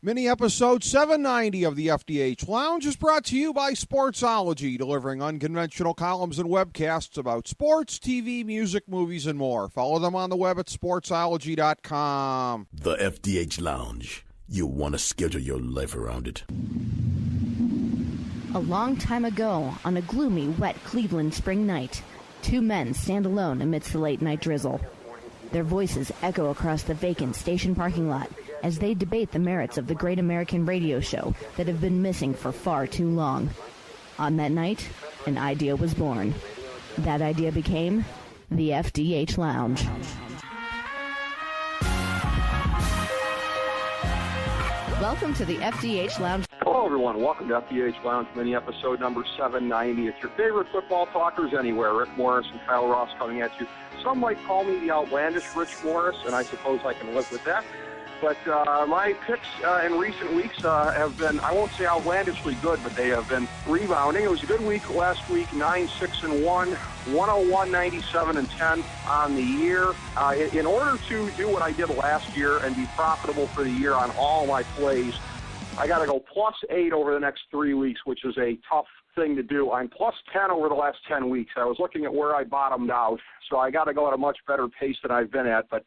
Mini episode 790 of the FDH Lounge is brought to you by Sportsology, delivering unconventional columns and webcasts about sports, TV, music, movies, and more. Follow them on the web at sportsology.com. The FDH Lounge. You want to schedule your life around it. A long time ago, on a gloomy, wet Cleveland spring night, two men stand alone amidst the late-night drizzle. Their voices echo across the vacant station parking lot as they debate the merits of the great American radio show that have been missing for far too long. On that night, an idea was born. That idea became the FDH Lounge. Welcome to the FDH Lounge. Hello, everyone. Welcome to FDH Lounge mini episode number 790. It's your favorite football talkers anywhere. Rick Morris and Kyle Ross coming at you. Some might call me the outlandish Rich Morris, and I suppose I can live with that. But my picks in recent weeks have been, I won't say outlandishly good, but they have been rebounding. It was a good week last week, 9-6-1, 101-97-10 on the year. In order to do what I did last year and be profitable for the year on all my plays, I got to go +8 over the next 3 weeks, which is a tough thing to do. I'm +10 over the last 10 weeks. I was looking at where I bottomed out, so I got to go at a much better pace than I've been at, but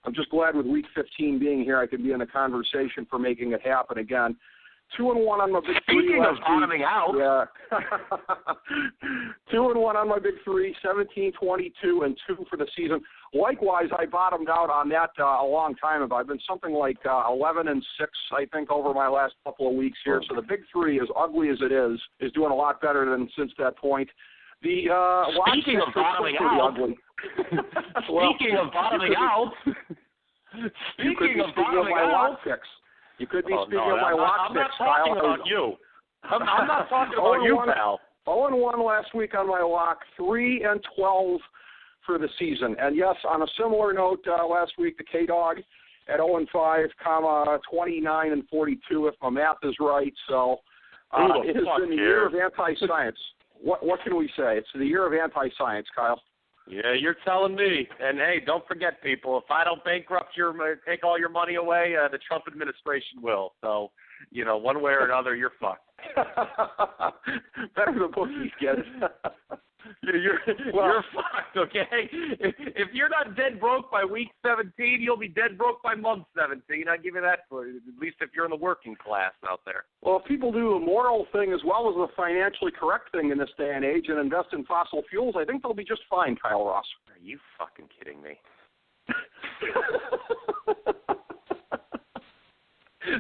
I'm just glad with week 15 being here, I could be in the conversation for making it happen again. 2-1 on my big three. Speaking of bottoming out. Yeah. 2-1 on my big three, 17-22, and 2 for the season. Likewise, I bottomed out on that a long time ago. I've been something like 11-6, I think, over my last couple of weeks here. So the big three, as ugly as it is doing a lot better than since that point. The Speaking of bottoming out. Speaking of bottoming out. Speaking of bottoming out. You could be speaking of my lock picks, Kyle. I'm not talking about you. I'm not talking about you, pal. 0-1 last week on my lock, 3-12 for the season. And yes, on a similar note, last week the K-Dog at 0-5, 29-42, if my math is right. So it has been the year of anti-science. What can we say? It's the year of anti-science, Kyle. Yeah, you're telling me. And, hey, don't forget, people, if I don't bankrupt take all your money away, the Trump administration will. So, one way or another, you're fucked. Better the bookies get it. You're fucked, okay? If you're not dead broke by week 17, you'll be dead broke by month 17. I give you that for at least if you're in the working class out there. Well, if people do the moral thing as well as the financially correct thing in this day and age and invest in fossil fuels, I think they'll be just fine, Kyle Ross. Are you fucking kidding me?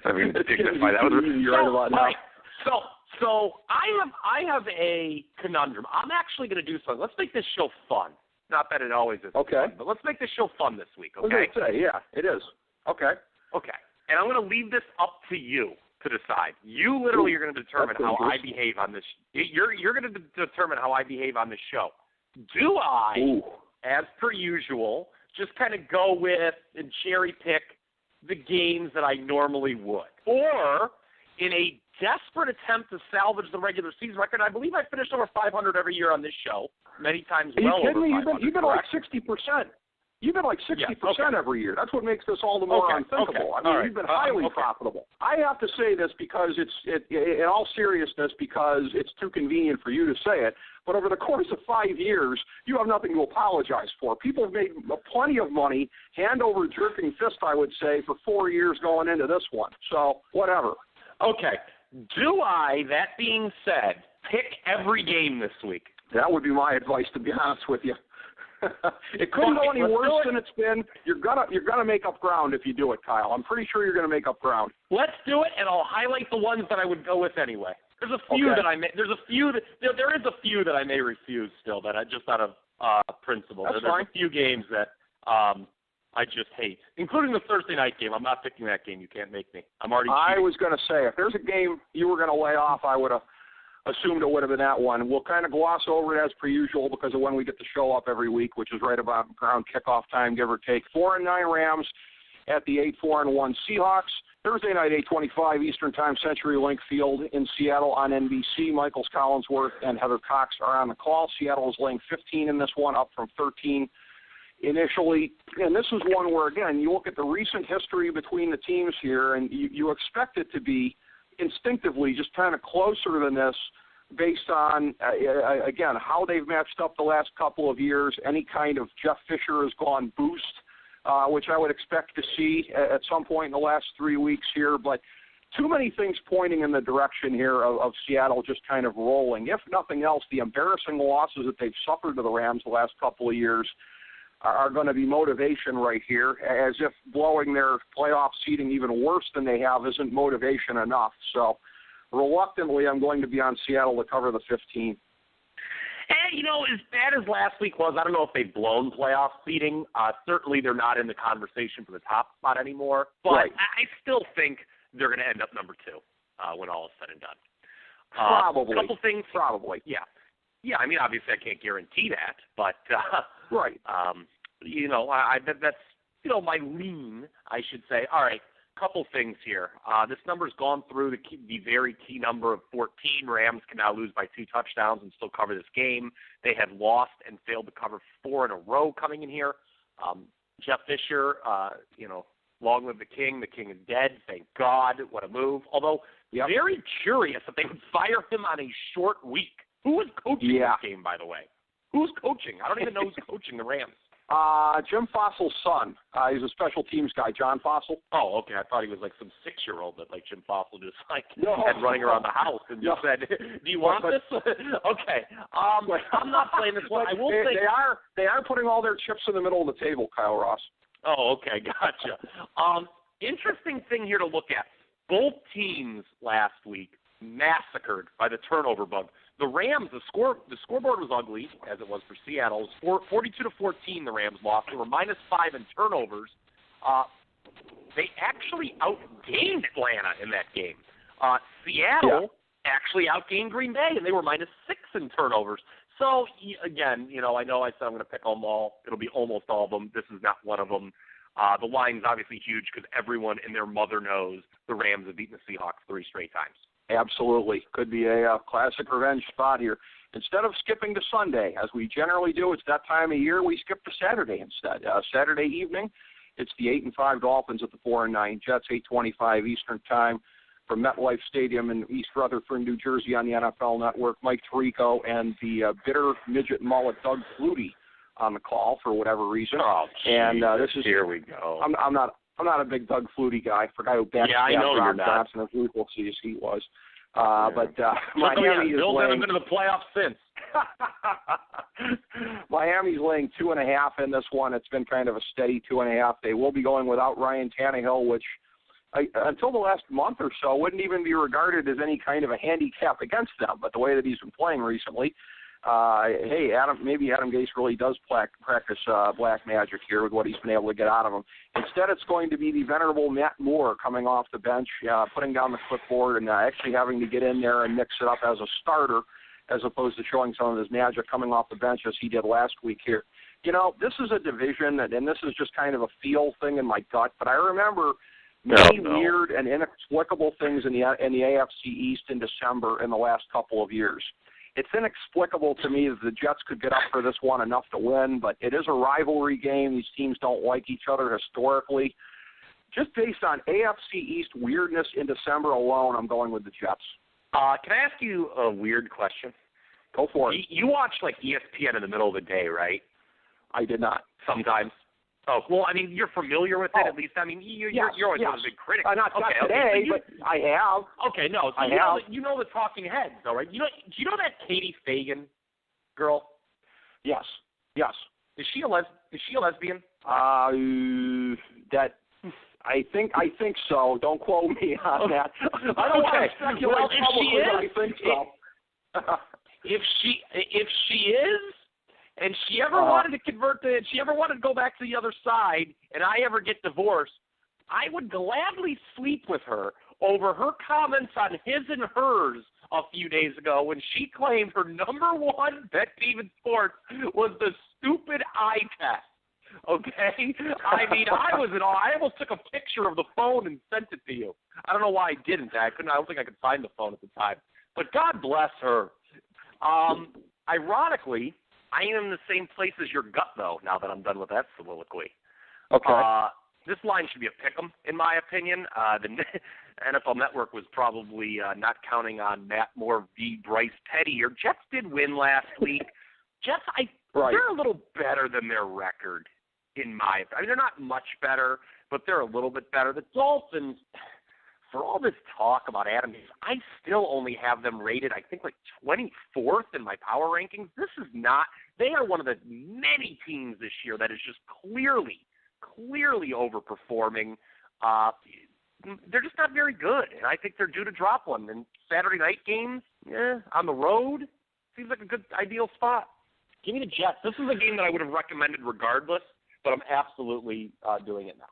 I mean, dignify that. You're right about that. So I have a conundrum. I'm actually going to do something. Let's make this show fun. Not that it always is fun, but let's make this show fun this week, okay? I was going to say, yeah, it is. Okay. And I'm going to leave this up to you to decide. You literally are going to determine how I behave on this. You're going to determine how I behave on this show. Do I, as per usual, just kind of go with and cherry pick the games that I normally would? Or in a desperate attempt to salvage the regular season record, I believe I finished over 500 every year on this show, many times well over 500. Are you kidding me? You've been like 60%. You've been like 60% every year. That's what makes this all the more unthinkable. I mean, you've been highly profitable. I have to say this because in all seriousness, because it's too convenient for you to say it, but over the course of 5 years, you have nothing to apologize for. People have made plenty of money, hand over jerking fist, I would say, for 4 years going into this one. So, whatever. Okay. Do I, that being said, pick every game this week? That would be my advice, to be honest with you. It couldn't go any worse than it's been. You're gonna make up ground if you do it, Kyle. I'm pretty sure you're gonna make up ground. Let's do it, and I'll highlight the ones that I would go with anyway. There's a few that I may. There is a few that I may refuse still. That I just out of principle. There's a few games that I just hate, including the Thursday night game. I'm not picking that game. You can't make me. I'm already cheating. I was going to say, if there's a game you were going to lay off, I would have assumed it would have been that one. We'll kind of gloss over it as per usual because of when we get the show up every week, which is right about around kickoff time, give or take. 4-9 Rams at the 8-4-1 Seahawks. Thursday night, 8:25 Eastern Time, CenturyLink Field in Seattle on NBC. Michaels Collinsworth and Heather Cox are on the call. Seattle is laying 15 in this one, up from 13 initially, and this is one where, again, you look at the recent history between the teams here, and you expect it to be instinctively just kind of closer than this based on, again, how they've matched up the last couple of years. Any kind of Jeff Fisher has gone boost, which I would expect to see at some point in the last 3 weeks here, but too many things pointing in the direction here of Seattle just kind of rolling. If nothing else, the embarrassing losses that they've suffered to the Rams the last couple of years are going to be motivation right here, as if blowing their playoff seeding even worse than they have isn't motivation enough. So reluctantly, I'm going to be on Seattle to cover the 15. And, as bad as last week was, I don't know if they've blown playoff seeding. Certainly they're not in the conversation for the top spot anymore. But right. I still think they're going to end up number 2 when all is said and done. Probably. A couple things. Probably. Yeah. Yeah, I mean, obviously I can't guarantee that, but right. That's my lean, I should say. All right, couple things here. This number's gone through the very key number of 14. Rams can now lose by 2 touchdowns and still cover this game. They had lost and failed to cover 4 in a row coming in here. Jeff Fisher, long live the king. The king is dead. Thank God. What a move. Although very curious that they would fire him on a short week. Who was coaching this game, by the way? Who's coaching? I don't even know who's coaching the Rams. Jim Fossil's son. He's a special teams guy, John Fossil. Oh, okay. I thought he was like some 6-year-old that like Jim Fossil just had running around the house and just said, "Do you want this?" Okay. I'm not playing this one. I will say they are putting all their chips in the middle of the table, Kyle Ross. Oh, okay, gotcha. Interesting thing here to look at. Both teams last week massacred by the turnover bug. The Rams, the scoreboard was ugly, as it was for Seattle. It was 42-14 the Rams lost. They were -5 in turnovers. They actually outgained Atlanta in that game. Seattle actually outgained Green Bay, and they were -6 in turnovers. So, again, I know I said I'm going to pick them all. It'll be almost all of them. This is not one of them. The line's obviously huge because everyone and their mother knows the Rams have beaten the Seahawks 3 straight times. Absolutely. Could be a classic revenge spot here. Instead of skipping to Sunday, as we generally do, it's that time of year, we skip to Saturday instead. Saturday evening, it's the 8-5 Dolphins at the 4-9 Jets, 8:25 Eastern Time from MetLife Stadium in East Rutherford, New Jersey on the NFL Network. Mike Tirico and the bitter midget mullet Doug Flutie on the call for whatever reason. Oh, and this is here we go. I'm not a big Doug Flutie guy. For a guy who backed Rob Johnson as Lucas he was. But Miami is laying into the playoffs since. Miami's laying 2.5 in this one. It's been kind of a steady 2.5. They will be going without Ryan Tannehill, which until the last month or so wouldn't even be regarded as any kind of a handicap against them. But the way that he's been playing recently, maybe Adam Gase really does practice black magic here with what he's been able to get out of him. Instead, it's going to be the venerable Matt Moore coming off the bench, putting down the clipboard and actually having to get in there and mix it up as a starter as opposed to showing some of his magic coming off the bench as he did last week here. This is a division, and this is just kind of a feel thing in my gut, but I remember many weird and inexplicable things in the AFC East in December in the last couple of years. It's inexplicable to me that the Jets could get up for this one enough to win, but it is a rivalry game. These teams don't like each other historically. Just based on AFC East weirdness in December alone, I'm going with the Jets. Can I ask you a weird question? Go for it. You watch, ESPN in the middle of the day, right? I did not. Sometimes. Oh, well, I mean, you're familiar with it at least. I mean, you're always one of the big critics. Not today, but I have. Okay, no. So you know the talking heads, though, right? Do you know that Katie Fagan girl? Yes. Is she a lesbian? That I think so. Don't quote me on that. I don't want to speculate publicly, but I think so. If she is. And she ever wanted to she ever wanted to go back to the other side, and I ever get divorced, I would gladly sleep with her over her comments on his and hers a few days ago when she claimed her number one pet peeve in sports was the stupid eye test. Okay? I mean, I almost took a picture of the phone and sent it to you. I don't know why I didn't. I don't think I could find the phone at the time. But God bless her. Ironically, I am in the same place as your gut, though, now that I'm done with that soliloquy. Okay. This line should be a pick'em, in my opinion. The NFL Network was probably not counting on Matt Moore v. Bryce Petty. Your Jets did win last week. Jets, they're a little better than their record, in my opinion. I mean, they're not much better, but they're a little bit better. The Dolphins, for all this talk about Adam Gase, I still only have them rated, I think, like 24th in my power rankings. This is not – they are one of the many teams this year that is just clearly overperforming. They're just not very good, and I think they're due to drop one. And Saturday night games, on the road, seems like a good, ideal spot. Give me the Jets. This is a game that I would have recommended regardless, but I'm absolutely doing it now.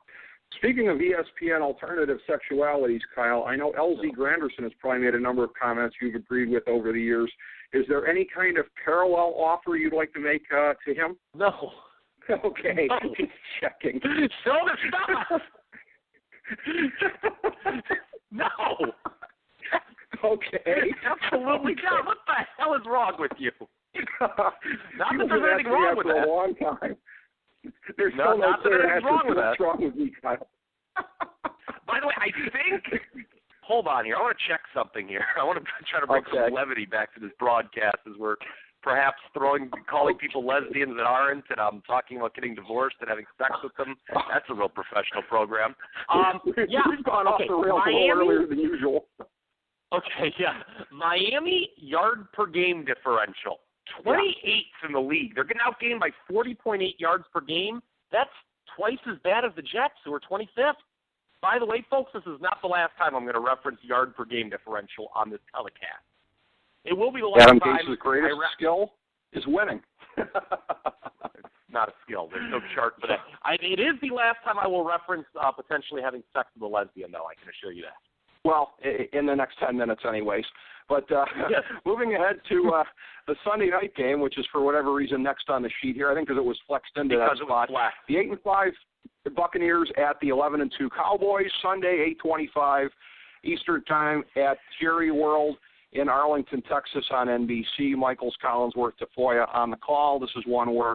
Speaking of ESPN alternative sexualities, Kyle, I know LZ Granderson has probably made a number of comments you've agreed with over the years. Is there any kind of parallel offer you'd like to make to him? No. Okay. Just checking. Show the stuff. No. Okay. Absolutely not. What the hell is wrong with you? Not that there's anything wrong with that. that. For a long time. There's not that there's wrong with that. What's wrong with me, Kyle? By the way, I think. Hold on here. I want to check something here. I want to try to bring some levity back to this broadcast as we're perhaps calling people lesbians that aren't, and I'm talking about getting divorced and having sex with them. That's a real professional program. We've gone off the rails a little earlier than usual. Okay, yeah. Miami yard per game differential. 28th in the league. They're getting outgained by 40.8 yards per game. That's twice as bad as the Jets, who are 25th. By the way, folks, this is not the last time I'm going to reference yard per game differential on this telecast. It will be the last Adam time. Gase's greatest skill is winning. It's not a skill. There's no chart for that. It is the last time I will reference potentially having sex with a lesbian, though. I can assure you that. Well, in the next 10 minutes anyways. But yes. Moving ahead to the Sunday night game, which is for whatever reason next on the sheet here, I think because it was flexed into that spot. The 8-5 Buccaneers at the 11-2 Cowboys, Sunday, 8:25 Eastern Time at Jerry World in Arlington, Texas on NBC. Michaels, Collinsworth, Tafoya on the call. This is one where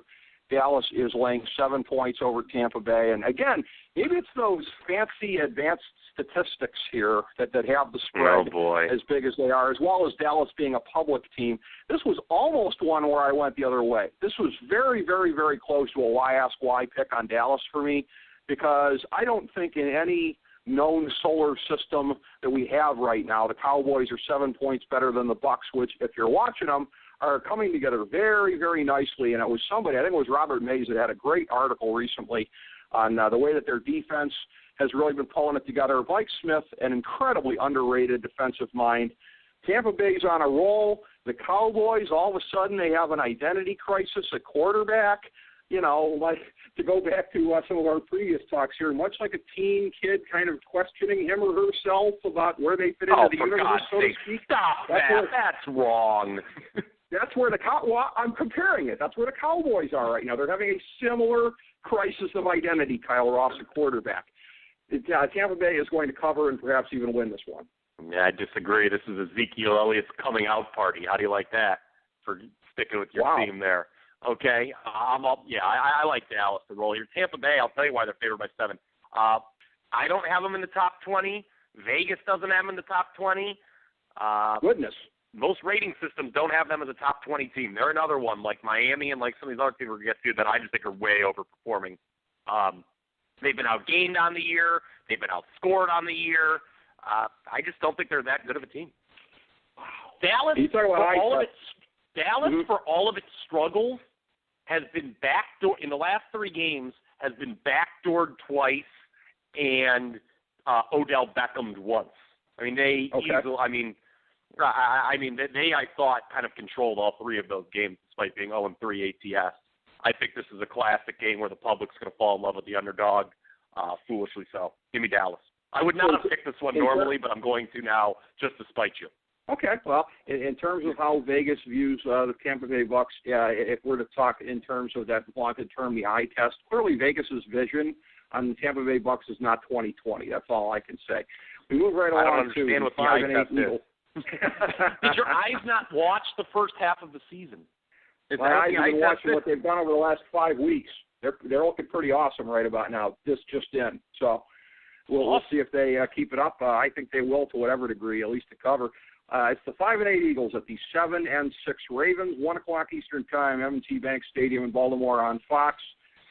Dallas is laying 7 points over Tampa Bay. And again, maybe it's those fancy advanced statistics here that have the spread as big as they are, as well as Dallas being a public team. This was almost one where I went the other way. This was very, very, very close to a why ask why pick on Dallas for me, because I don't think in any known solar system that we have right now, the Cowboys are 7 points better than the Bucs, which, if you're watching them, are coming together very, very nicely. And it was somebody, I think it was Robert Mays, that had a great article recently on the way that their defense has really been pulling it together. Mike Smith, an incredibly underrated defensive mind. Tampa Bay's on a roll. The Cowboys, all of a sudden, they have an identity crisis at quarterback. You know, like to go back to some of our previous talks here, much like a teen kid kind of questioning him or herself about where they fit into the universe, so to speak. Stop that. That's wrong. That's where I'm comparing it. That's where the Cowboys are right now. They're having a similar crisis of identity, Kyle Ross, at quarterback. Tampa Bay is going to cover and perhaps even win this one. Yeah, I disagree. This is Ezekiel Elliott's coming out party. How do you like that for sticking with your theme there? Okay, I like Dallas to roll here. Tampa Bay, I'll tell you why they're favored by 7. I don't have them in the top 20. Vegas doesn't have them in the top 20. Goodness. Most rating systems don't have them as a top 20 team. They're another one, like Miami and like some of these other teams we're going to get to, that I just think are way overperforming. They've been outgained on the year. They've been outscored on the year. I just don't think they're that good of a team. Dallas, for all of its struggles, has been backdoor in the last 3 games. Has been backdoored twice, and Odell Beckham'd once. I mean, they I thought kind of controlled all 3 of those games, despite being 0-3 ATS. I think this is a classic game where the public's going to fall in love with the underdog, foolishly so. Give me Dallas. I would not have picked this one normally, but I'm going to now just to spite you. Okay. Well, in terms of how Vegas views the Tampa Bay Bucs, if we're to talk in terms of that vaunted term, the eye test, clearly Vegas's vision on the Tampa Bay Bucs is not 20/20. That's all I can say. We move right along. I don't understand what the eye test is. Did your eyes not watch the first half of the season? My eyes have been watching what they've done over the last 5 weeks. They're looking pretty awesome right about now. This just in. So we'll see if they keep it up. I think they will to whatever degree, at least to cover. It's the 5-8 Eagles at the 7-6 Ravens, 1 o'clock Eastern Time, M&T Bank Stadium in Baltimore on Fox.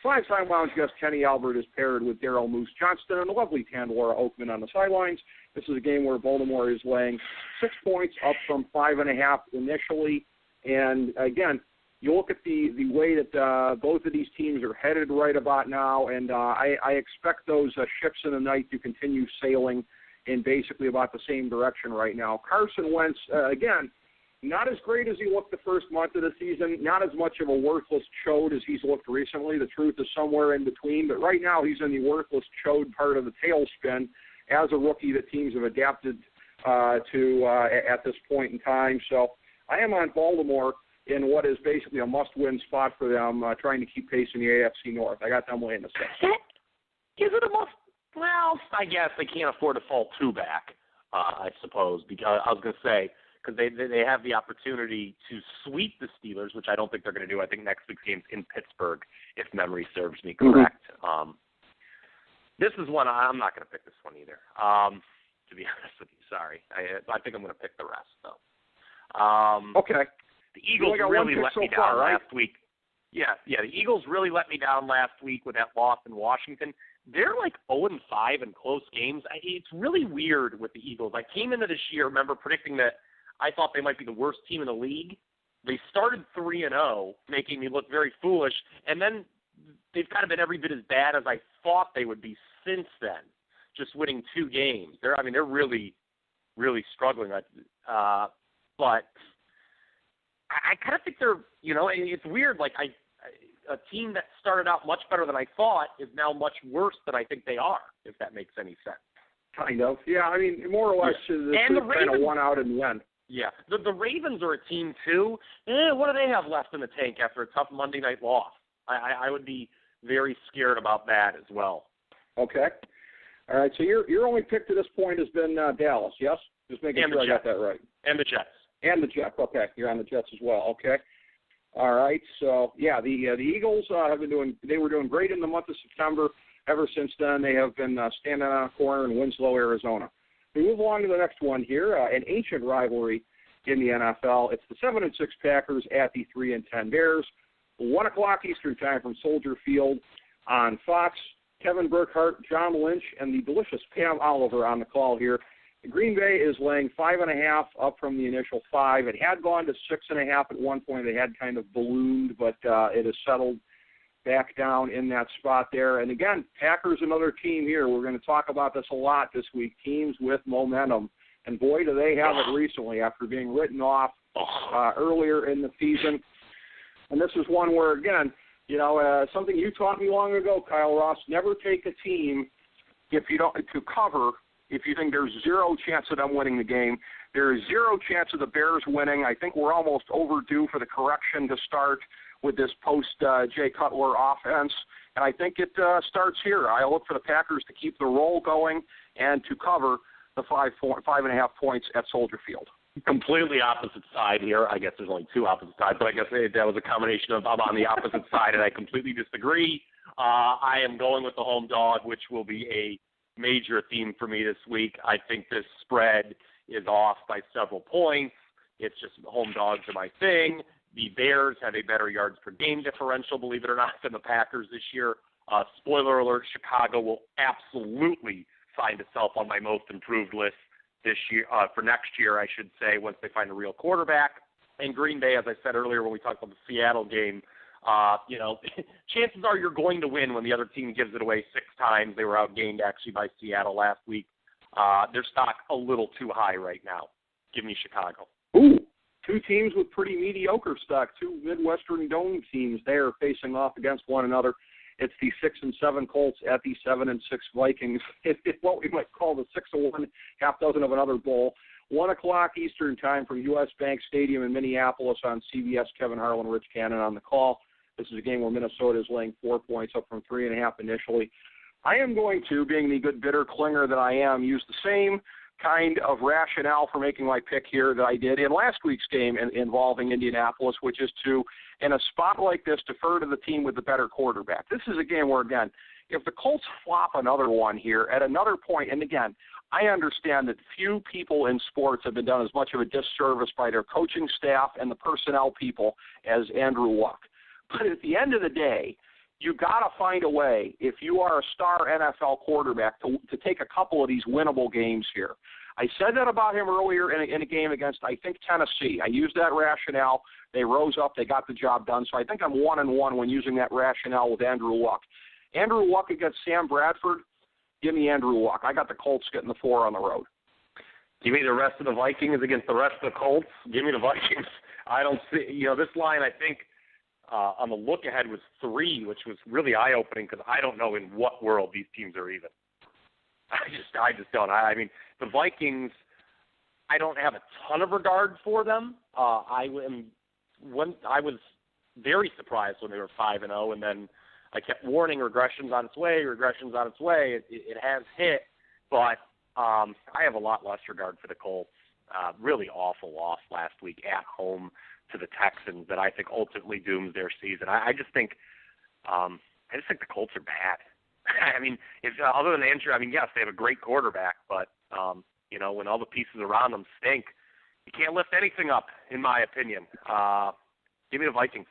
5-time Lounge guest Kenny Albert is paired with Daryl Moose Johnston and the lovely Tandora Oakman on the sidelines. This is a game where Baltimore is laying 6 points up from 5.5 initially. And, again, you look at the way that both of these teams are headed right about now, and I expect those ships in the night to continue sailing in basically about the same direction right now. Carson Wentz, again, not as great as he looked the first month of the season, not as much of a worthless chode as he's looked recently. The truth is somewhere in between, but right now he's in the worthless chode part of the tailspin as a rookie that teams have adapted to at this point in time. So I am on Baltimore in what is basically a must-win spot for them, trying to keep pace in the AFC North. I got them laying the 6. Is it a must? Well, I guess they can't afford to fall 2 back, I suppose, because I was going to say, because they have the opportunity to sweep the Steelers, which I don't think they're going to do. I think next week's game's in Pittsburgh, if memory serves me correct. Mm-hmm. This is one I'm not going to pick this one either, to be honest with you. Sorry. I think I'm going to pick the rest, though. Okay. The Eagles really let me down last week. Yeah, the Eagles really let me down last week with that loss in Washington. They're like 0-5 in close games. It's really weird with the Eagles. I came into this year, remember, predicting that I thought they might be the worst team in the league. They started 3-0, making me look very foolish, and then they've kind of been every bit as bad as I thought they would be since then, just winning 2 games. They're really, really struggling. But I kind of think they're, it's weird. Like a team that started out much better than I thought is now much worse than I think they are, if that makes any sense. Kind of. Yeah, I mean, more or less, the kind of won out in the end. Yeah. The Ravens are a team, too. What do they have left in the tank after a tough Monday night loss? I would be very scared about that as well. Okay. All right, so your only pick to this point has been Dallas, yes? Just making sure I got that right. And the Jets. And the Jets, okay. You're on the Jets as well, okay. All right, so, yeah, the Eagles they were doing great in the month of September. Ever since then, they have been standing on a corner in Winslow, Arizona. We move along to the next one here, an ancient rivalry in the NFL. It's the 7-6 Packers at the 3-10 Bears. 1 o'clock Eastern Time from Soldier Field on Fox. Kevin Burkhardt, John Lynch, and the delicious Pam Oliver on the call here. Green Bay is laying 5.5 up from the initial 5. It had gone to 6.5 at one point. They had kind of ballooned, but it has settled back down in that spot there. And again, Packers, another team here. We're going to talk about this a lot this week. Teams with momentum. And boy, do they have it recently after being written off earlier in the season. And this is one where, again, something you taught me long ago, Kyle Ross, never take a team to cover if you think there's 0 chance of them winning the game. There is 0 chance of the Bears winning. I think we're almost overdue for the correction to start with this post-Jay Cutler offense. And I think it starts here. I look for the Packers to keep the roll going and to cover the 5.5 points at Soldier Field. Completely opposite side here. I guess there's only 2 opposite sides, but I guess that was a combination of I'm on the opposite side, and I completely disagree. I am going with the home dog, which will be a major theme for me this week. I think this spread is off by several points. It's just home dogs are my thing. The Bears have a better yards per game differential, believe it or not, than the Packers this year. Spoiler alert, Chicago will absolutely find itself on my most improved list this year, for next year, I should say, once they find a real quarterback. And Green Bay, as I said earlier when we talked about the Seattle game, chances are you're going to win when the other team gives it away 6 times. They were outgained actually by Seattle last week. Their stock a little too high right now. Give me Chicago. Ooh, 2 teams with pretty mediocre stock, 2 Midwestern Dome teams there facing off against one another. It's the 6-7 Colts at the 7-6 Vikings. It's what we might call the 6-1, half dozen of another bowl. 1 o'clock Eastern Time from U.S. Bank Stadium in Minneapolis on CBS. Kevin Harlan, Rich Cannon on the call. This is a game where Minnesota is laying 4 points up from 3.5 initially. I am going to, being the good bitter clinger that I am, use the same kind of rationale for making my pick here that I did in last week's game involving Indianapolis, which is to, in a spot like this, defer to the team with the better quarterback. This is a game where, again, if the Colts flop another one here at another point, and again, I understand that few people in sports have been done as much of a disservice by their coaching staff and the personnel people as Andrew Luck. But at the end of the day, you got to find a way, if you are a star NFL quarterback, to take a couple of these winnable games here. I said that about him earlier in a game against, I think, Tennessee. I used that rationale. They rose up. They got the job done. So I think I'm 1-1 when using that rationale with Andrew Luck. Andrew Luck against Sam Bradford, give me Andrew Luck. I got the Colts getting the 4 on the road. Give me the rest of the Vikings against the rest of the Colts. Give me the Vikings. I don't see, this line, I think, on the look ahead was 3, which was really eye-opening because I don't know in what world these teams are even. I just don't. I mean, the Vikings, I don't have a ton of regard for them. I was very surprised when they were 5-0, and then I kept warning regressions on its way. It has hit, but I have a lot less regard for the Colts. Really awful loss last week at home to the Texans that I think ultimately dooms their season. I just think the Colts are bad. I mean, other than Andrew, I mean, yes, they have a great quarterback, but when all the pieces around them stink, you can't lift anything up, in my opinion. Give me the Vikings.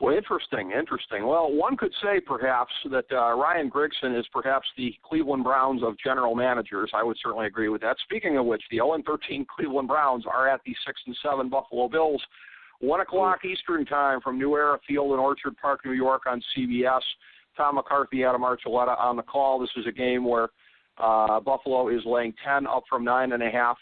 Well, interesting. Well, one could say perhaps that Ryan Grigson is perhaps the Cleveland Browns of general managers. I would certainly agree with that. Speaking of which, the 0-13 Cleveland Browns are at the 6-7 Buffalo Bills. 1 o'clock Eastern time from New Era Field in Orchard Park, New York on CBS. Tom McCarthy, Adam Archuleta on the call. This is a game where Buffalo is laying 10 up from 9.5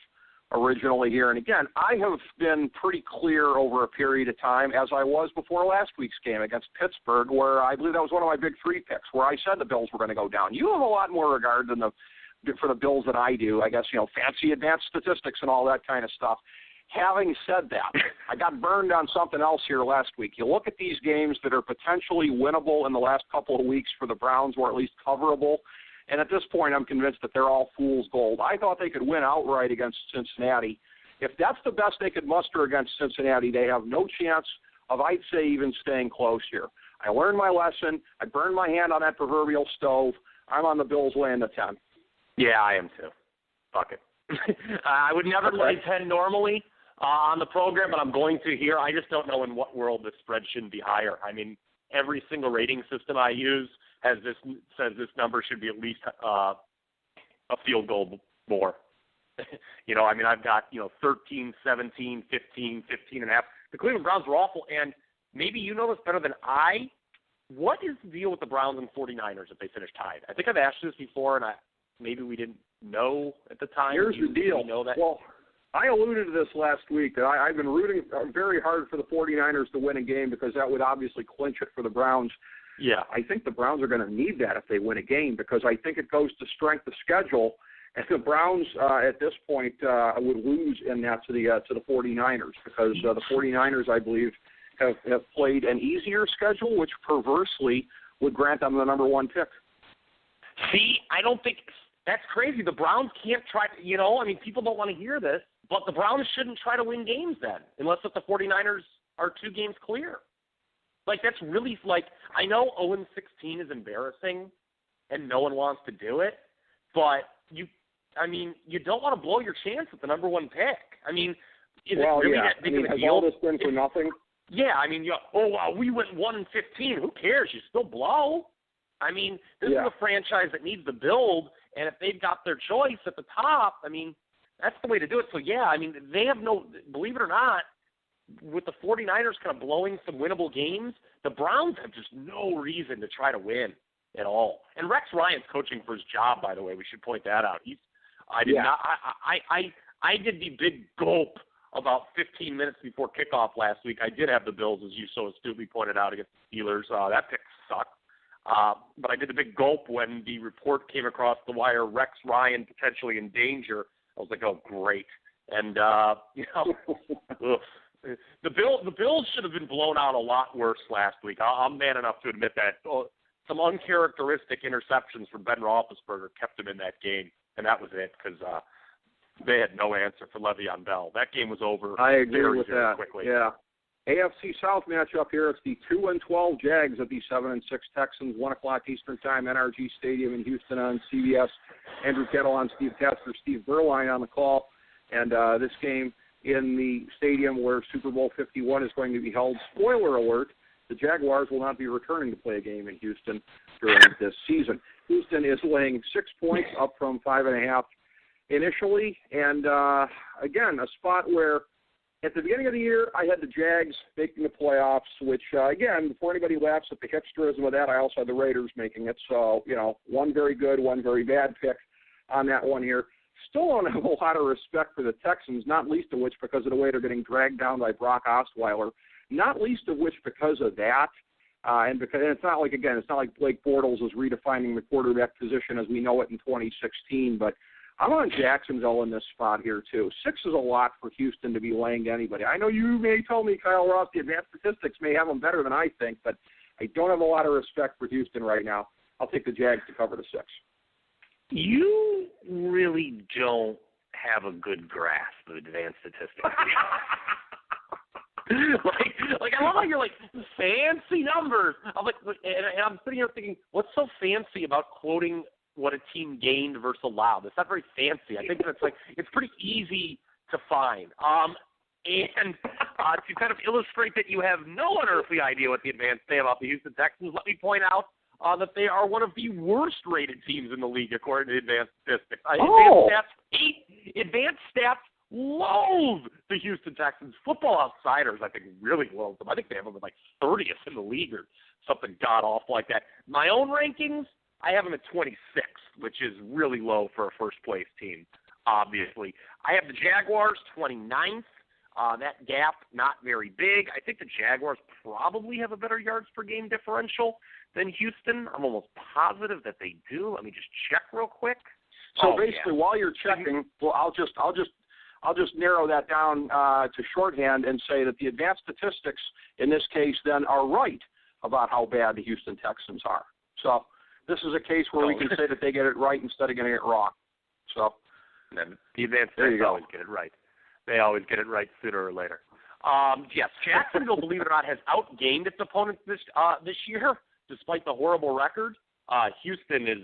originally here. And again, I have been pretty clear over a period of time, as I was before last week's game against Pittsburgh, where I believe that was one of my big 3 picks, where I said the Bills were going to go down. You have a lot more regard for the Bills than I do. I guess, fancy advanced statistics and all that kind of stuff. Having said that, I got burned on something else here last week. You look at these games that are potentially winnable in the last couple of weeks for the Browns, or at least coverable, and at this point I'm convinced that they're all fool's gold. I thought they could win outright against Cincinnati. If that's the best they could muster against Cincinnati, they have no chance of, I'd say, even staying close here. I learned my lesson. I burned my hand on that proverbial stove. I'm on the Bills laying the 10. Yeah, I am too. Fuck it. I would never lay 10 normally on the program, but I'm going to here. I just don't know in what world the spread shouldn't be higher. I mean, every single rating system I use says this number should be at least a field goal more. I've got 13, 17, 15, 15 and a half. The Cleveland Browns were awful, and maybe you know this better than I. What is the deal with the Browns and 49ers if they finish tied? I think I've asked this before, and maybe we didn't know at the time. Here's the deal. You know that? Well, I alluded to this last week, that I've been rooting very hard for the 49ers to win a game because that would obviously clinch it for the Browns. Yeah. I think the Browns are going to need that if they win a game, because I think it goes to strength of schedule, and the Browns at this point would lose in that to the 49ers, because the 49ers, I believe, have played an easier schedule, which perversely would grant them the number 1 pick. See, I don't think that's crazy. The Browns can't try to, people don't want to hear this, but the Browns shouldn't try to win games then, unless if the 49ers are 2 games clear. That's really, I know 0-16 is embarrassing, and no one wants to do it, but you don't want to blow your chance at the number 1 pick. Is it really that big of a deal? Has all this been for nothing? Yeah, we went 1-15. Who cares? You still blow. This is a franchise that needs to build, and if they've got their choice at the top, that's the way to do it. So, they have believe it or not, with the 49ers kind of blowing some winnable games, the Browns have just no reason to try to win at all. And Rex Ryan's coaching for his job, by the way. We should point that out. I did the big gulp about 15 minutes before kickoff last week. I did have the Bills, as you so astutely pointed out, against the Steelers. That pick sucked. But I did the big gulp when the report came across the wire, Rex Ryan potentially in danger. I was like, oh, great. And, The Bills should have been blown out a lot worse last week. I'm man enough to admit that. Some uncharacteristic interceptions from Ben Roethlisberger kept them in that game, and that was it, because they had no answer for Le'Veon Bell. That game was over. I agree very, with very that. quickly. Yeah. AFC South matchup here. It's the 2-12 Jags at the 7-6 Texans. 1 o'clock Eastern Time, NRG Stadium in Houston on CBS. Andrew Kettle on, Steve Tasker, Steve Berline on the call. And this game in the stadium where Super Bowl 51 is going to be held. Spoiler alert, the Jaguars will not be returning to play a game in Houston during this season. Houston is laying 6 points, up from 5.5 initially. And, again, a spot where at the beginning of the year, I had the Jags making the playoffs, which, again, before anybody laughs at the hipsterism of that, I also had the Raiders making it. So, one very good, one very bad pick on that one here. Still don't have a lot of respect for the Texans, not least of which because of the way they're getting dragged down by Brock Osweiler, not least of which because of that. And it's not like, again, it's not like Blake Bortles is redefining the quarterback position as we know it in 2016, but I'm on Jacksonville in this spot here, too. 6 is a lot for Houston to be laying to anybody. I know you may tell me, Kyle Ross, the advanced statistics may have them better than I think, but I don't have a lot of respect for Houston right now. I'll take the Jags to cover the 6. You really don't have a good grasp of advanced statistics. like I love how you're like, fancy numbers. I'm like, and I'm sitting here thinking, what's so fancy about quoting what a team gained versus allowed? It's not very fancy. I think that's it's pretty easy to find. And to kind of illustrate that you have no unearthly idea what the advanced say about the Houston Texans, let me point out that they are one of the worst-rated teams in the league according to advanced statistics. Advanced stats loathe the Houston Texans. Football Outsiders, I think, really loathe them. I think they have them like 30th in the league or something god-awful like that. My own rankings, I have them at 26th, which is really low for a first-place team, obviously. I have the Jaguars 29th. That gap, not very big. I think the Jaguars probably have a better yards per game differential than Houston. I'm almost positive that they do. Let me just check real quick. So basically, while you're checking, well, I'll just narrow that down to shorthand and say that the advanced statistics in this case then are right about how bad the Houston Texans are. So this is a case where we can say that they get it right instead of getting it wrong. So then the advanced statistics always get it right. They always get it right sooner or later. Yes, Jacksonville, believe it or not, has outgained its opponents this year, despite the horrible record. Houston has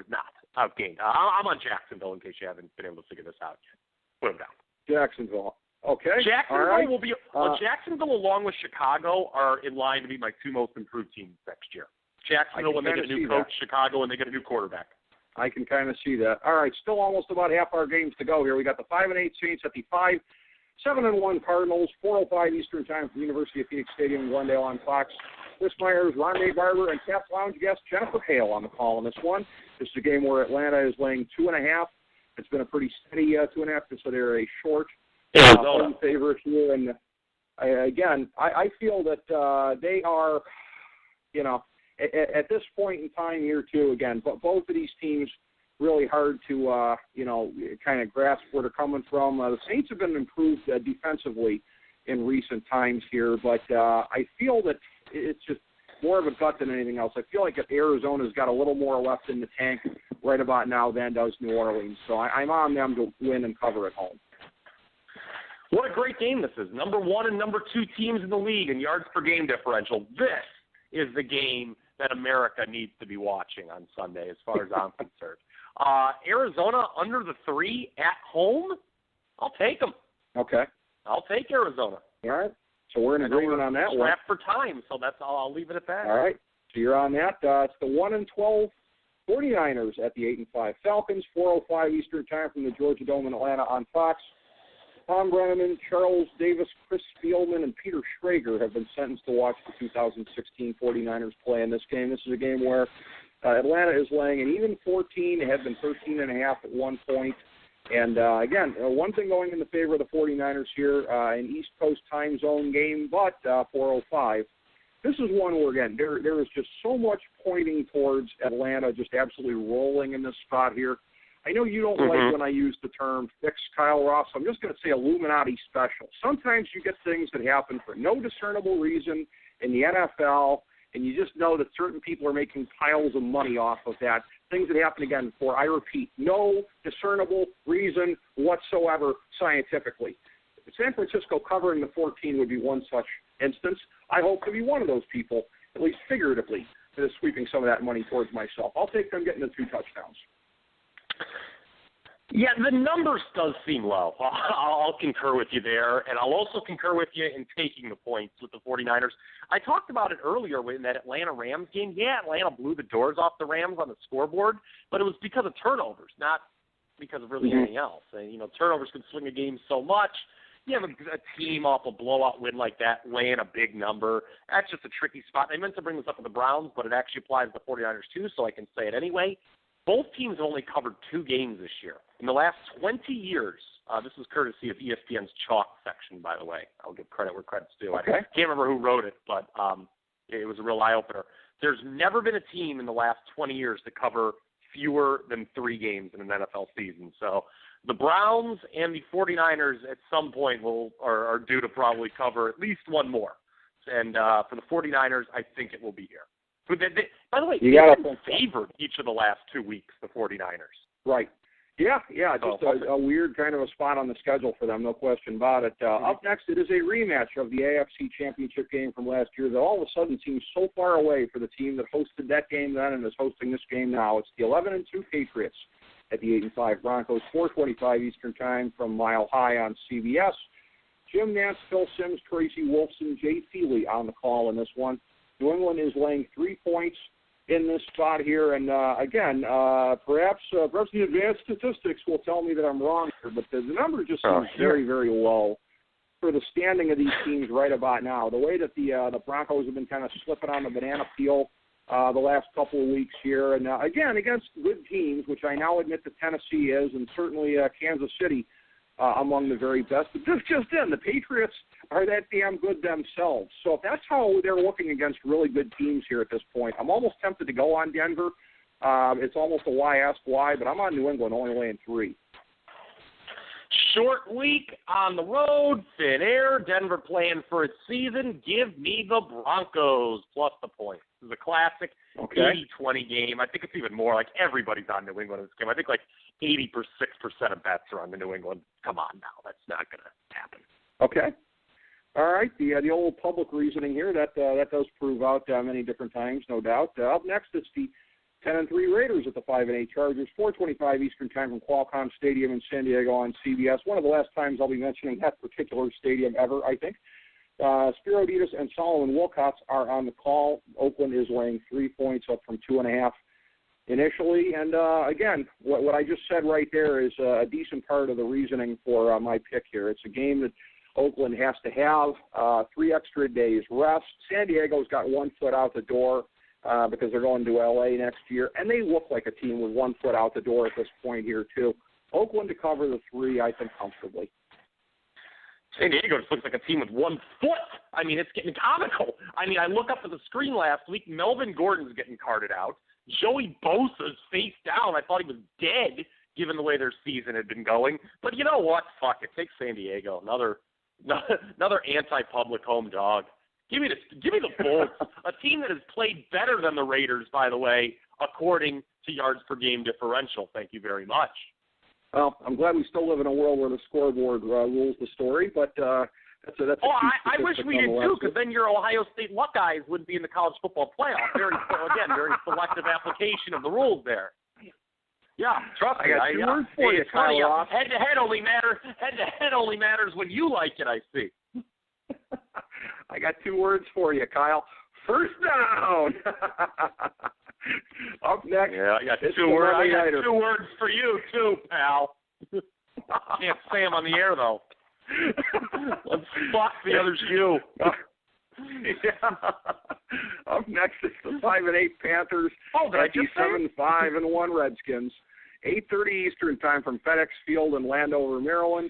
not outgained. I'm on Jacksonville in case you haven't been able to figure this out yet. Put them down. Jacksonville. Okay. Jacksonville will be Jacksonville along with Chicago are in line to be my 2 most improved teams next year. Jacksonville when they get a new coach, Chicago when they get a new quarterback. I can kind of see that. All right, still almost about half our games to go here. We got the 5-8 Saints at the 5-7-1 Cardinals, 4:05 Eastern Time from the University of Phoenix Stadium in Glendale on Fox. Chris Myers, Rondé Barber, and Caps Lounge guest Jennifer Hale on the call on this one. This is a game where Atlanta is laying 2.5. It's been a pretty steady 2.5, so they're a short home favorite here. And I feel that they are, at this point in time here, too, again, but both of these teams really hard to, kind of grasp where they're coming from. The Saints have been improved defensively in recent times here, but I feel that it's just more of a gut than anything else. I feel like if Arizona's got a little more left in the tank right about now than does New Orleans. So I'm on them to win and cover at home. What a great game this is. Number 1 and number 2 teams in the league in yards per game differential. This is the game that America needs to be watching on Sunday as far as I'm concerned. Arizona under the 3 at home, I'll take them. Okay. I'll take Arizona. All right. So we're in agreement on that one. Strapped for time, so that's all. I'll leave it at that. All right. So you're on that. It's the 1-12 49ers at the 8-5 Falcons, 4:05 Eastern Time from the Georgia Dome in Atlanta on Fox. Tom Brenneman, Charles Davis, Chris Spielman, and Peter Schrager have been sentenced to watch the 2016 49ers play in this game. This is a game where Atlanta is laying an even 14. They have been 13.5 at one point. And, again, one thing going in the favor of the 49ers here, an East Coast time zone game, but 4:05. This is one where, again, there is just so much pointing towards Atlanta just absolutely rolling in this spot here. I know you don't like when I use the term fix, Kyle Ross. I'm just going to say Illuminati special. Sometimes you get things that happen for no discernible reason in the NFL, and you just know that certain people are making piles of money off of that. Things that happen again for, I repeat, no discernible reason whatsoever scientifically. San Francisco covering the 14 would be one such instance. I hope to be one of those people, at least figuratively, that is sweeping some of that money towards myself. I'll take them getting the 2 touchdowns. Yeah, the numbers does seem low. I'll concur with you there, and I'll also concur with you in taking the points with the 49ers. I talked about it earlier in that Atlanta-Rams game. Yeah, Atlanta blew the doors off the Rams on the scoreboard, but it was because of turnovers, not because of really anything else. And, turnovers can swing a game so much. You have a team off a blowout win like that, laying a big number. That's just a tricky spot. I meant to bring this up with the Browns, but it actually applies to the 49ers too, so I can say it anyway. Both teams have only covered 2 games this year. In the last 20 years, this is courtesy of ESPN's Chalk section, by the way. I'll give credit where credit's due. Okay. I can't remember who wrote it, but it was a real eye-opener. There's never been a team in the last 20 years to cover fewer than 3 games in an NFL season. So the Browns and the 49ers at some point are due to probably cover at least one more. And for the 49ers, I think it will be here. But by the way, they've been favored each of the last 2 weeks, the 49ers. Right. Yeah, just a weird kind of a spot on the schedule for them, no question about it. Up next, it is a rematch of the AFC Championship game from last year that all of a sudden seems so far away for the team that hosted that game then and is hosting this game now. It's the 11-2 Patriots at the 8-5 Broncos, 4:25 Eastern Time from Mile High on CBS. Jim Nantz, Phil Simms, Tracy Wolfson, Jay Feely on the call in this one. New England is laying 3 points in this spot here, and again, perhaps the advanced statistics will tell me that I'm wrong here, but the number just seems very, very low for the standing of these teams right about now. The way that the Broncos have been kind of slipping on the banana peel the last couple of weeks here, and again, against good teams, which I now admit that Tennessee is, and certainly Kansas City among the very best. But this just in, the Patriots are that damn good themselves. So if that's how they're looking against really good teams here at this point, I'm almost tempted to go on Denver. It's almost a why ask why, but I'm on New England, only laying 3. Short week on the road, thin air, Denver playing for its season. Give me the Broncos plus the points. This is a classic 80-20 game. I think it's even more like everybody's on New England in this game. I think like 86% of bets are on the New England. Come on now, that's not going to happen. Okay. All right, the old public reasoning here, that does prove out many different times, no doubt. Up next, it's the 10-3 Raiders at the 5-8 Chargers, 4:25 Eastern Time from Qualcomm Stadium in San Diego on CBS. One of the last times I'll be mentioning that particular stadium ever, I think. Spiro Ditas and Solomon Wilcots are on the call. Oakland is laying 3 points, up from 2.5 initially. And again, what I just said right there is a decent part of the reasoning for my pick here. It's a game that Oakland has to have 3 extra days rest. San Diego's got 1 foot out the door because they're going to L.A. next year, and they look like a team with 1 foot out the door at this point here, too. Oakland to cover the 3, I think, comfortably. San Diego just looks like a team with 1 foot. I mean, it's getting comical. I mean, I look up at the screen last week, Melvin Gordon's getting carted out. Joey Bosa's face down. I thought he was dead, given the way their season had been going. But you know what? Fuck it. Take San Diego. Another anti-public home dog. Give me the Bulls, a team that has played better than the Raiders, by the way, according to yards per game differential. Thank you very much. Well, I'm glad we still live in a world where the scoreboard rules the story, but that's a I wish we did too, because then your Ohio State Buckeyes wouldn't be in the college football playoff. Very selective application of the rules there. Yeah, trust me. I got 2 words for you, Kyle. Head-to-head only matters. Head-to-head only matters when you like it, I see. I got 2 words for you, Kyle. First down. Up next. Yeah, I got 2 words. I got 2 words for you too, pal. Can't say them on the air though. Let's fuck the others. You. Yeah. Up next is the 5-8 Panthers. At the 7-5-1 Redskins. 8:30 Eastern Time from FedEx Field in Landover, Maryland.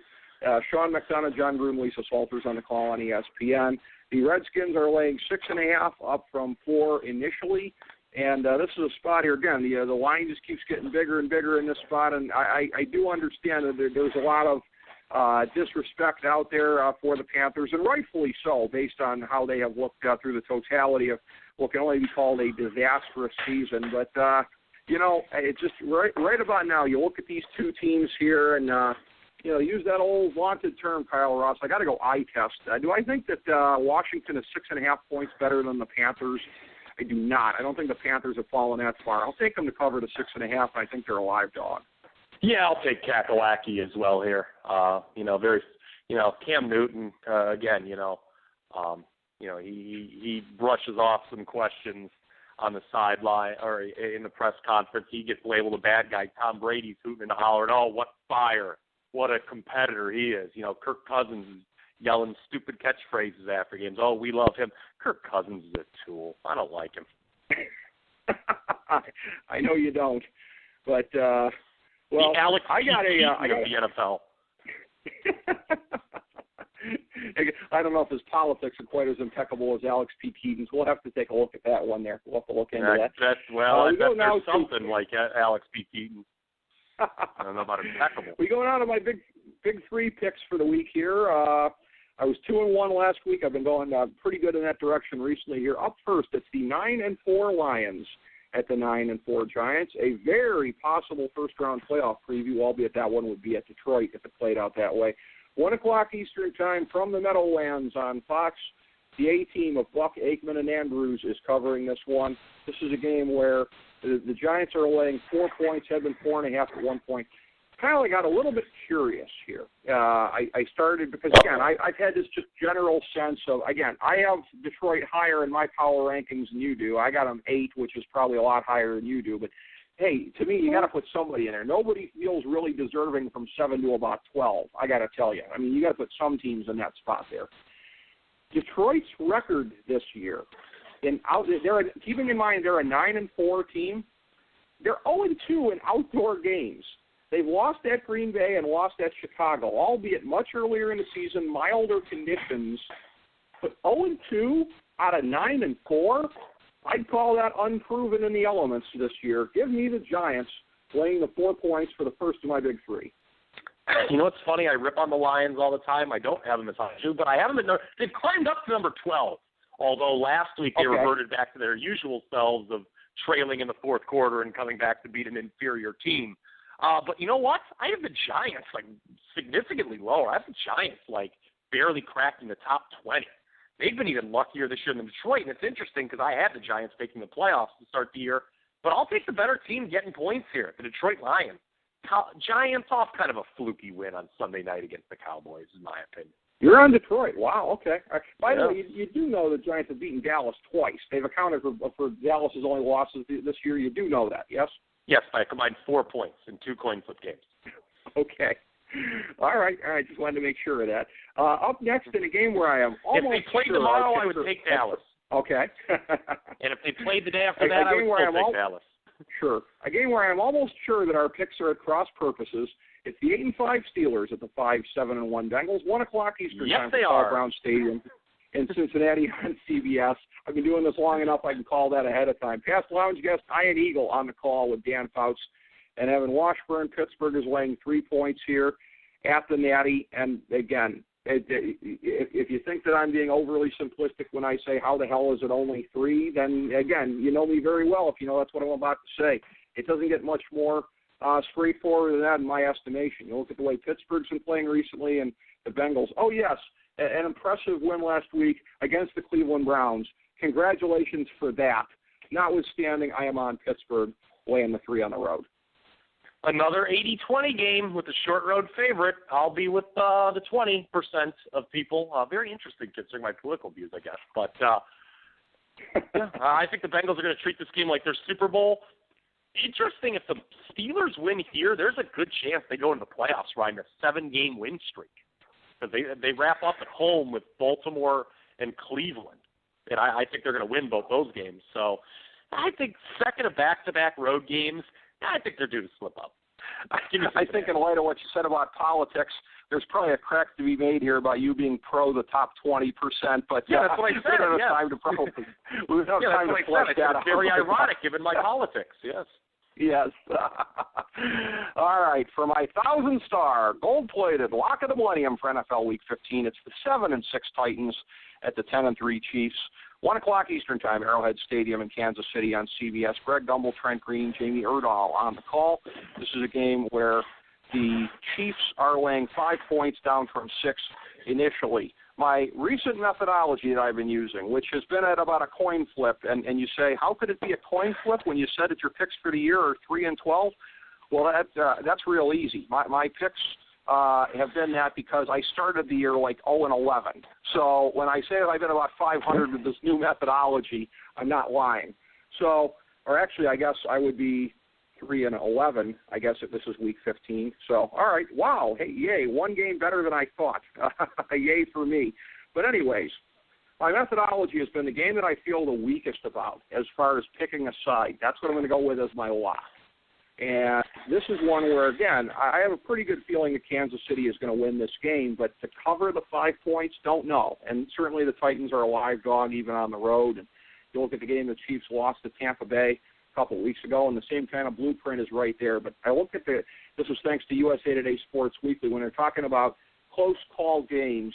Sean McDonough, John Gruden, Lisa Salters on the call on ESPN. The Redskins are laying 6.5, up from 4 initially. And this is a spot here, again, the line just keeps getting bigger and bigger in this spot. And I do understand that there's a lot of disrespect out there for the Panthers, and rightfully so, based on how they have looked through the totality of what can only be called a disastrous season. But, it's just right about now, you look at these two teams here and, use that old vaunted term, Kyle Ross. I got to go eye test. Do I think that Washington is 6.5 points better than the Panthers? I do not. I don't think the Panthers have fallen that far. I'll take them to cover the 6.5. I think they're a live dog. Yeah, I'll take Kakalaki as well here. Cam Newton again. He brushes off some questions on the sideline or in the press conference. He gets labeled a bad guy. Tom Brady's hooting and hollering, "Oh, what fire! What a competitor he is!" Kirk Cousins is yelling stupid catchphrases after games. "Oh, we love him." Kirk Cousins is a tool. I don't like him. I know you don't, but. Well, the Alex I got the NFL. I don't know if his politics are quite as impeccable as Alex P. Keaton's. We'll have to take a look at that one there. We'll have to look into that. I bet there's something like Alex P. Keaton. I don't know about impeccable. We going on to my big three picks for the week here. I was 2-1 last week. I've been going pretty good in that direction recently here. Up first, it's the 9-4 Lions at the 9-4 Giants. A very possible first-round playoff preview, albeit that one would be at Detroit if it played out that way. 1 o'clock Eastern Time from the Meadowlands on Fox. The A-team of Buck, Aikman, and Andrews is covering this one. This is a game where the Giants are laying 4 points, have been 4.5 at one point. Kyle, I got a little bit curious here. I started because, again, I've had this just general sense of, again, I have Detroit higher in my power rankings than you do. I got them 8, which is probably a lot higher than you do. But, hey, to me, you got to put somebody in there. Nobody feels really deserving from 7 to about 12, I got to tell you. I mean, you got to put some teams in that spot there. Detroit's record this year, keeping in mind they're a 9-4 team, they're 0-2 in outdoor games. They've lost at Green Bay and lost at Chicago, albeit much earlier in the season, milder conditions. But 0-2 out of 9-4, I'd call that unproven in the elements this year. Give me the Giants laying the 4 points for the first of my big three. You know what's funny? I rip on the Lions all the time. I don't have them as high as you, but I have them they've climbed up to number 12, although last week they reverted back to their usual selves of trailing in the fourth quarter and coming back to beat an inferior team. But you know what? I have the Giants, significantly lower. I have the Giants, barely cracking the top 20. They've been even luckier this year than Detroit, and it's interesting because I had the Giants making the playoffs to start the year. But I'll take the better team getting points here, the Detroit Lions. Giants off kind of a fluky win on Sunday night against the Cowboys, in my opinion. You're on Detroit. Wow, okay. By the way, you do know the Giants have beaten Dallas twice. They've accounted for Dallas' only losses this year. You do know that, yes? Yes, by a combined 4 points in 2 coin flip games. Okay. All right. Just wanted to make sure of that. Up next in a game where I am almost if they played sure tomorrow, I would take Dallas. Okay. And if they played the day after that, I would still take Dallas. Sure. A game where I'm almost sure that our picks are at cross purposes. It's the 8-5 Steelers at the 5-7-1 Bengals. 1 o'clock Eastern time they at are. Brown Stadium in Cincinnati on CBS. I've been doing this long enough I can call that ahead of time. Past lounge guest Ian Eagle on the call with Dan Fouts and Evan Washburn. Pittsburgh is laying 3 points here at the Natty. And again, if you think that I'm being overly simplistic when I say how the hell is it only 3, then again, you know me very well if you know that's what I'm about to say. It doesn't get much more straightforward than that in my estimation. You look at the way Pittsburgh's been playing recently and the Bengals. Oh, yes, an impressive win last week against the Cleveland Browns. Congratulations for that. Notwithstanding, I am on Pittsburgh laying the 3 on the road. Another 80-20 game with the short road favorite. I'll be with the 20% of people. Very interesting considering my political views, I guess. But I think the Bengals are going to treat this game like their Super Bowl. Interesting, if the Steelers win here, there's a good chance they go into the playoffs riding a 7-game win streak. Because they wrap up at home with Baltimore and Cleveland. And I think they're going to win both those games. So I think second of back-to-back road games, I think they're due to slip up. I think in light of what you said about politics, there's probably a crack to be made here about you being pro the top 20%. But yeah, that's what I said. We don't have time to flesh that out. It's very ironic given my politics, yes. Yes. All right, for my 1,000-star, gold-plated lock of the millennium for NFL Week 15, it's the 7-6 Titans at the 10-3 Chiefs. 1 o'clock Eastern Time, Arrowhead Stadium in Kansas City on CBS. Greg Gumbel, Trent Green, Jamie Erdahl on the call. This is a game where the Chiefs are laying 5 points down from 6 initially. My recent methodology that I've been using, which has been at about a coin flip, and you say, how could it be a coin flip when you said that your picks for the year are 3-12? Well, that's real easy. My picks have been that because I started the year like 0-11. So when I say that I've been about 500 with this new methodology, I'm not lying. So, or actually, I guess I would be 3-11, I guess, if this is Week 15. So, all right, wow, hey, yay, one game better than I thought. Yay for me. But anyways, my methodology has been the game that I feel the weakest about as far as picking a side. That's what I'm going to go with as my lock. And this is one where, again, I have a pretty good feeling that Kansas City is going to win this game, but to cover the 5 points, don't know. And certainly the Titans are a live dog even on the road. And you look at the game the Chiefs lost to Tampa Bay a couple of weeks ago, and the same kind of blueprint is right there. But I look at this was thanks to USA Today Sports Weekly, when they're talking about close call games.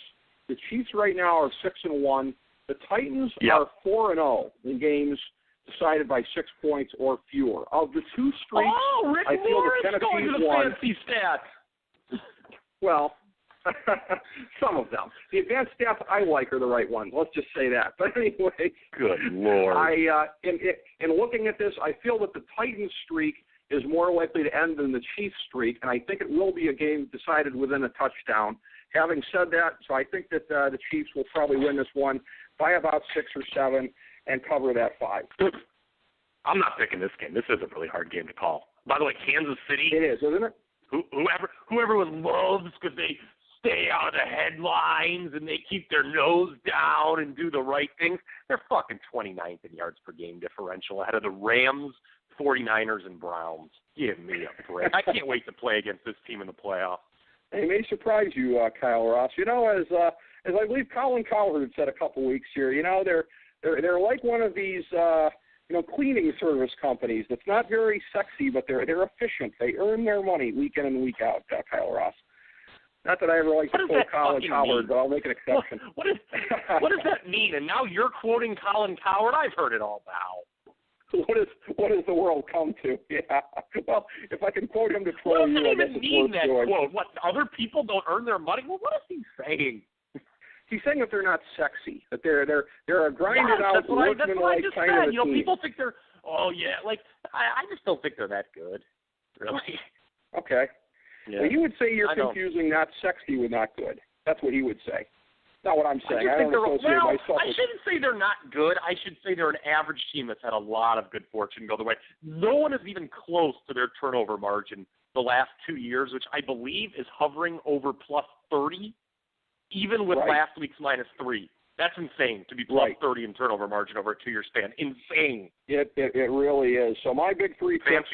The Chiefs right now are 6-1. The Titans are 4-0 in games decided by 6 points or fewer. Of the two streaks, Rick I feel Morris the going to Tennessee's the one. fancy stats. Well, some of them. The advanced stats I like are the right ones. Let's just say that. But anyway, good Lord. In looking at this, I feel that the Titans streak is more likely to end than the Chiefs streak, and I think it will be a game decided within a touchdown. Having said that, so I think that the Chiefs will probably win this one by about 6 or 7 and cover that 5. I'm not picking this game. This is a really hard game to call. By the way, Kansas City. It is, isn't it? Who everyone loves because they stay out of the headlines and they keep their nose down and do the right things. They're fucking 29th in yards per game differential ahead of the Rams, 49ers, and Browns. Give me a break. I can't wait to play against this team in the playoffs. It may surprise you, Kyle Ross. You know, as I believe Colin Cowherd said a couple weeks here, you know, they're like one of these cleaning service companies that's not very sexy, but they're efficient. They earn their money week in and week out, Kyle Ross. Not that I ever like to quote Colin Cowherd, but I'll make an exception. What does that mean? And now you're quoting Colin Cowherd? I've heard it all now. What has the world come to? Yeah. Well, if I can quote him to troll you, I guess it's mean worth that doing. Quote? What, other people don't earn their money? Well, what is he saying? He's saying that they're not sexy, that they're a grinded out workmanlike kind of a team. People think they're I just don't think they're that good, really. Okay. Yeah. Well, he would say you're confusing not sexy with not good. That's what he would say. Not what I'm saying. I don't associate myself I shouldn't say they're not good. I should say they're an average team that's had a lot of good fortune go their way. No one is even close to their turnover margin the last 2 years, which I believe is hovering over plus 30. Even with last week's -3. That's insane to be plus 30 in turnover margin over a 2-year span. Insane. It really is. So my big 3 picks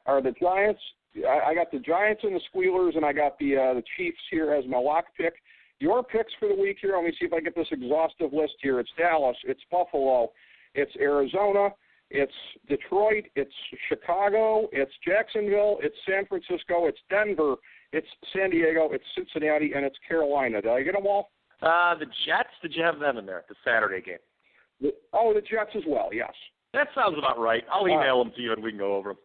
are the Giants. I got the Giants and the Squealers, and I got the Chiefs here as my lock pick. Your picks for the week here, let me see if I get this exhaustive list here. It's Dallas, it's Buffalo, it's Arizona, it's Detroit, it's Chicago, it's Jacksonville, it's San Francisco, it's Denver, it's San Diego, it's Cincinnati, and it's Carolina. Did I get them all? The Jets, did you have them in there, the Saturday game? The Jets as well, yes. That sounds about right. I'll email them to you and we can go over them.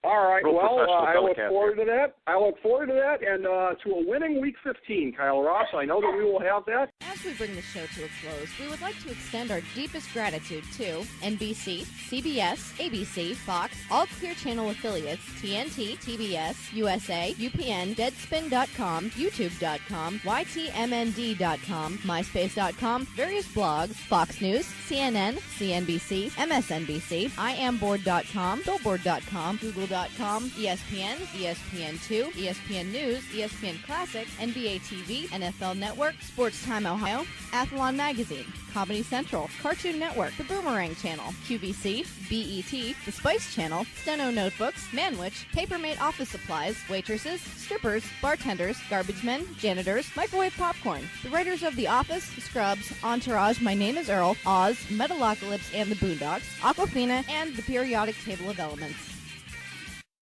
All right, well, I look forward to that. And to a winning Week 15, Kyle Ross. I know that we will have that. As we bring the show to a close, we would like to extend our deepest gratitude to NBC, CBS, ABC, Fox, all Clear Channel affiliates, TNT, TBS, USA, UPN, Deadspin.com, YouTube.com, YTMND.com, MySpace.com, various blogs, Fox News, CNN, CNBC, MSNBC, IamBoard.com, Billboard.com, Google.com, ESPN, ESPN2, ESPN News, ESPN Classic, NBA TV, NFL Network, Sports Time Ohio, Athlon Magazine, Comedy Central, Cartoon Network, The Boomerang Channel, QVC, BET, The Spice Channel, Steno Notebooks, Manwich, Papermate Office Supplies, waitresses, strippers, bartenders, garbage men, janitors, microwave popcorn, the writers of The Office, Scrubs, Entourage, My Name is Earl, Oz, Metalocalypse and the Boondocks, Aquafina, and the Periodic Table of Elements.